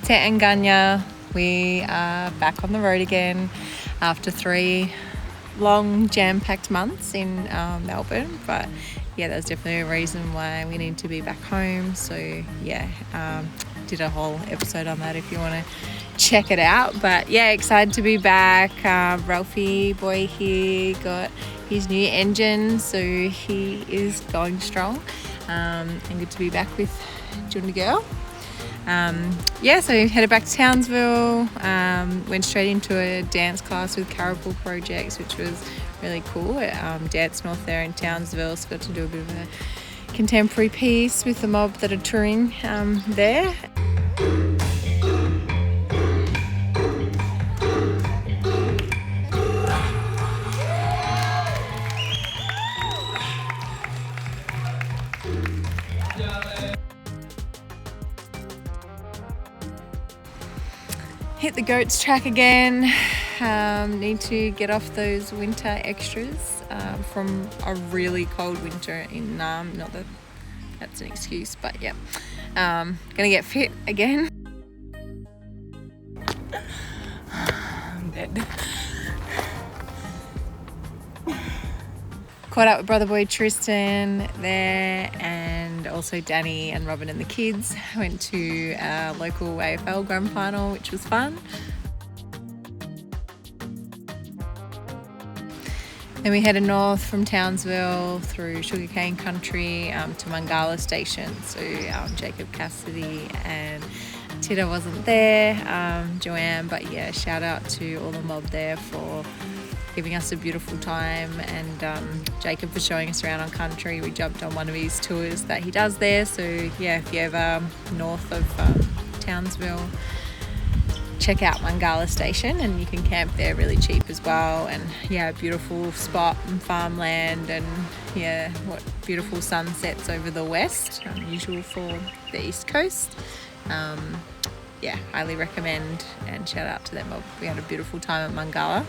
Te Nganya, we are back on the road again after 3 long jam-packed months in Melbourne, but yeah, there's definitely a reason why we need to be back home. So yeah, did a whole episode on that if you want to check it out. But yeah, excited to be back. Ralphie boy here got his new engine, so he is going strong, and good to be back with Jundi girl. So headed back to Townsville, went straight into a dance class with Caribou Projects, which was really cool at Dance North there in Townsville. So got to do a bit of a contemporary piece with the mob that are touring there. Hit the goats track again. Need to get off those winter extras from a really cold winter in Not that that's an excuse, but yeah. Gonna get fit again. I'm dead. Caught up with brother boy Tristan there, and also Danny and Robin and the kids. Went to our local AFL grand final, which was fun. Then we headed north from Townsville through sugarcane country to Mungalla Station. So Jacob Cassidy and Titta wasn't there, Joanne, but yeah, shout out to all the mob there for giving us a beautiful time, and Jacob for showing us around on country. We jumped on one of his tours that he does there. So yeah, if you're ever north of Townsville, check out Mungalla Station, and you can camp there really cheap as well. And yeah, beautiful spot and farmland, and yeah, what beautiful sunsets over the west, unusual for the east coast. Yeah, highly recommend, and shout out to them. We had a beautiful time at Mangala.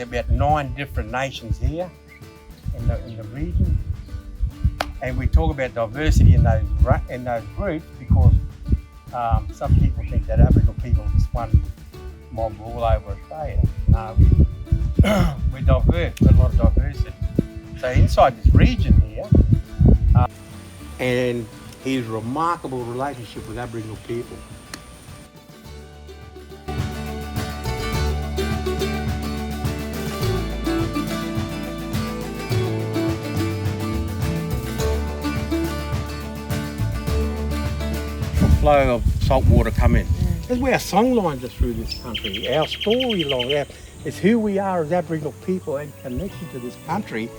About 9 different nations here in the region, and we talk about diversity in those groups because some people think that Aboriginal people are just one mob all over Australia. No, we're diverse. We've got a lot of diversity. So inside this region here, and his remarkable relationship with Aboriginal people. Flow of salt water come in. That's where our song lines are through this country. Our story is who we are as Aboriginal people and connection to this country.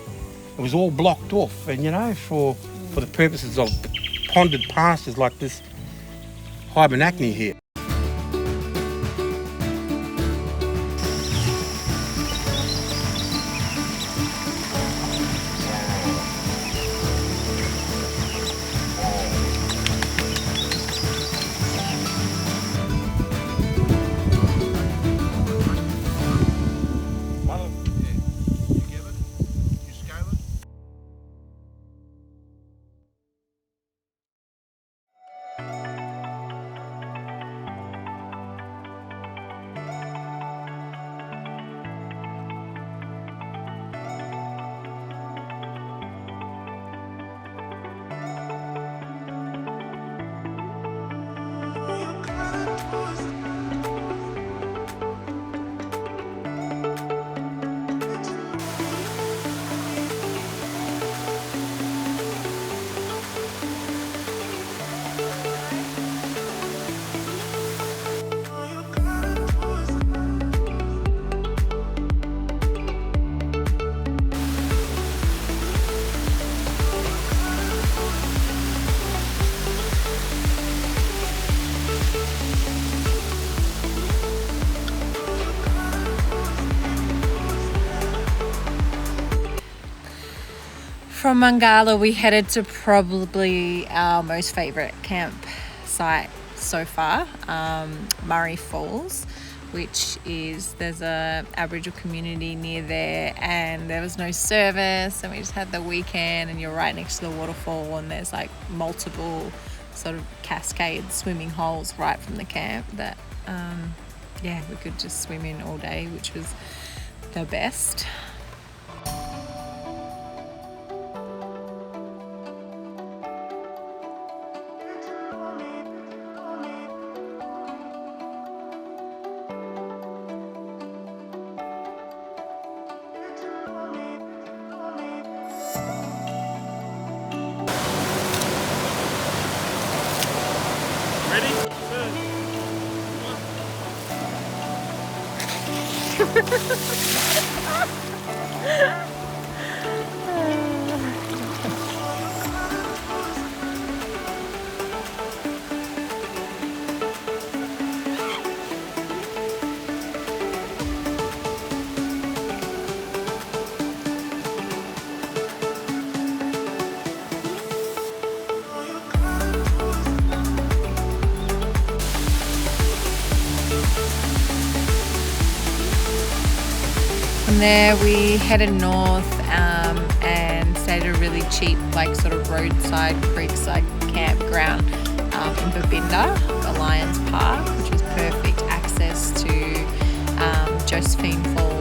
It was all blocked off, and for the purposes of ponded pastures like this Hibernacle here. From Mangala, we headed to probably our most favourite campsite so far, Murray Falls, which is, there's a Aboriginal community near there, and there was no service, and we just had the weekend, and you're right next to the waterfall, and there's like multiple sort of cascade swimming holes right from the camp that we could just swim in all day, which was the best. From there we headed north and stayed at a really cheap, like sort of roadside creekside campground in Babinda, the Lions Park, which was perfect access to Josephine Falls.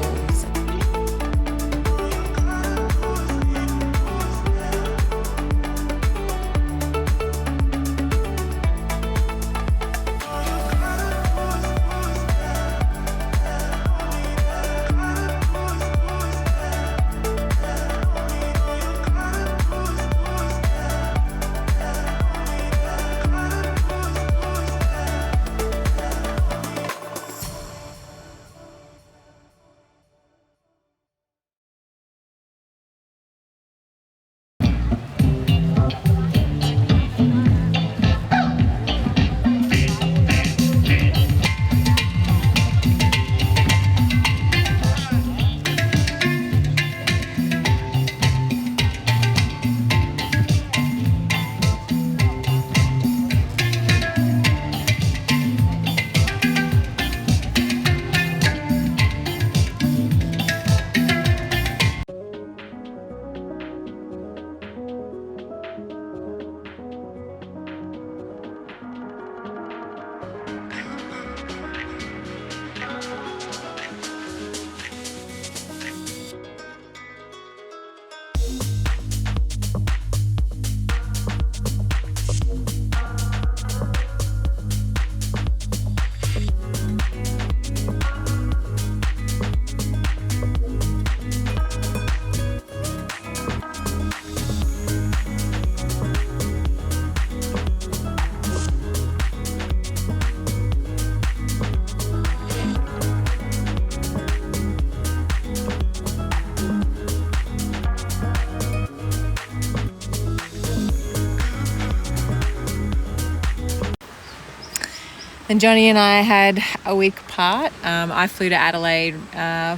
And Johnny and I had a week apart. I flew to Adelaide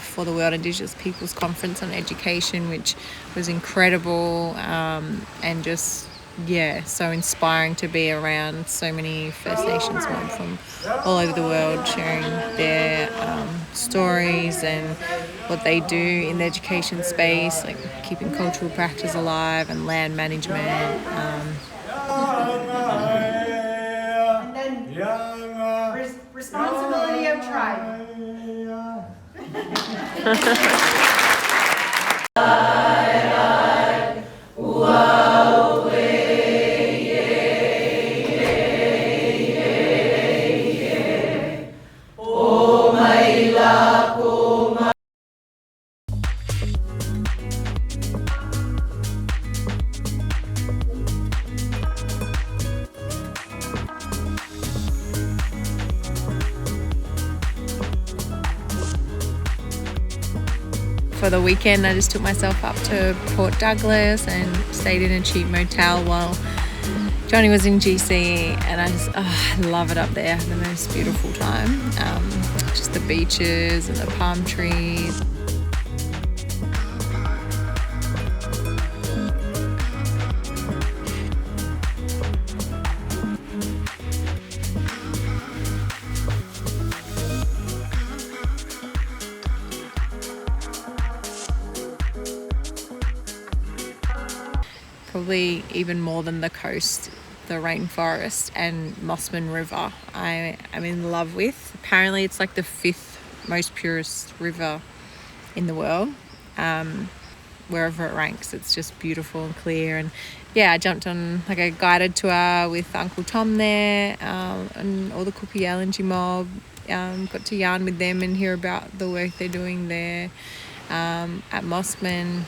for the World Indigenous Peoples Conference on Education, which was incredible and just, so inspiring to be around so many First Nations women from all over the world sharing their stories and what they do in the education space, like keeping cultural practice alive and land management. Responsibility of tribe. For the weekend, I just took myself up to Port Douglas and stayed in a cheap motel while Johnny was in GC, and I love it up there. I had the most beautiful time. Just the beaches and the palm trees. probably even more than the coast, the Rainforest and Mossman River I am in love with. Apparently it's like the 5th most purest river in the world. Wherever it ranks, it's just beautiful and clear. And yeah, I jumped on like a guided tour with Uncle Tom there, and all the Kuku Yalanji mob. Got to yarn with them and hear about the work they're doing there at Mossman.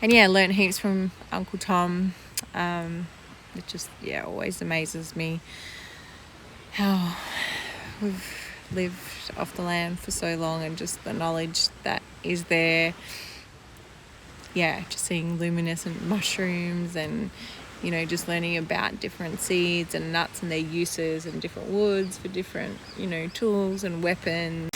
And yeah, learnt heaps from Uncle Tom. It just, always amazes me how we've lived off the land for so long, and just the knowledge that is there. Yeah, just seeing luminescent mushrooms and, just learning about different seeds and nuts and their uses, and different woods for different, tools and weapons.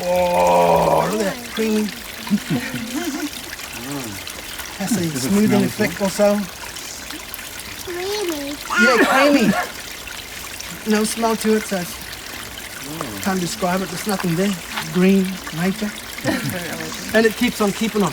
Oh, look at that creamy. Has a smoothing effect also. Creamy. Yeah, creamy. No smell to it, so can't describe it. There's nothing there. Green nature. And it keeps on keeping on.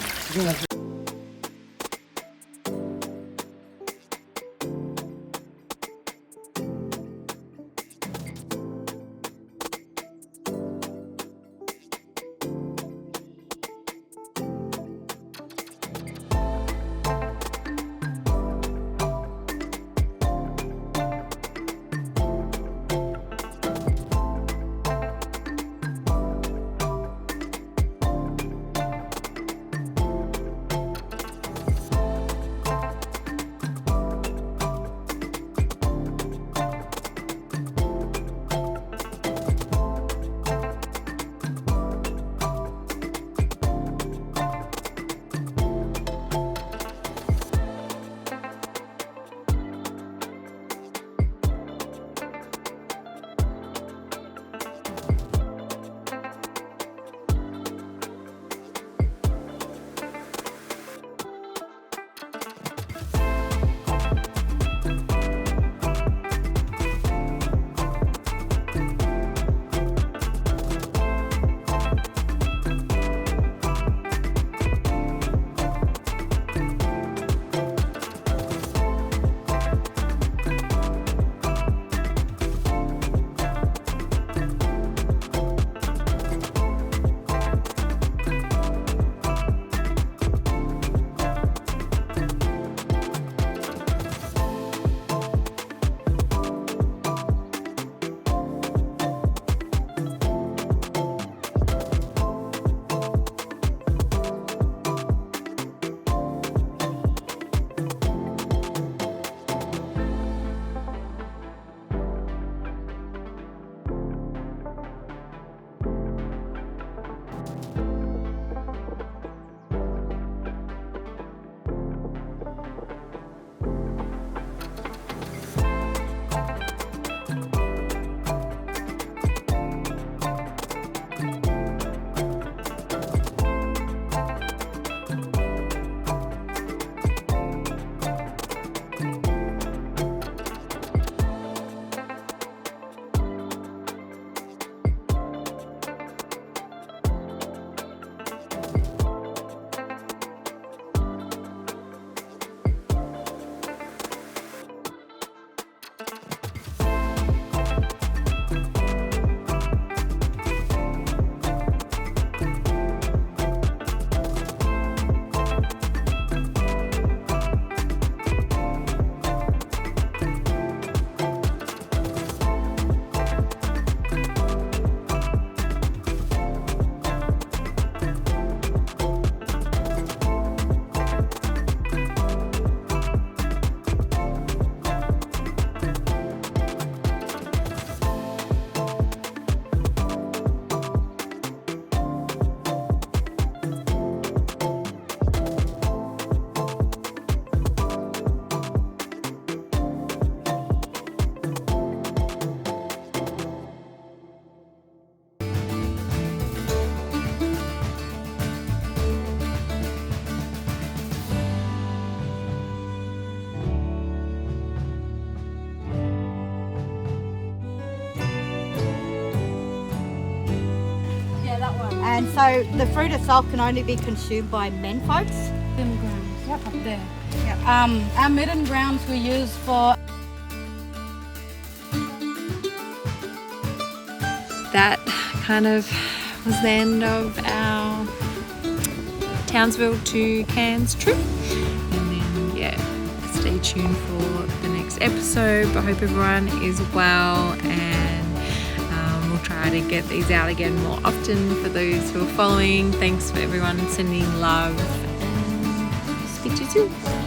And so the fruit itself can only be consumed by men folks. Midden grounds, yep, up there. Yep. Our midden grounds we use for... That kind of was the end of our Townsville to Cairns trip. And then, yeah, stay tuned for the next episode. But I hope everyone is well, and we'll try to get these out again more often for those who are following. Thanks for everyone sending love, and speak to you soon.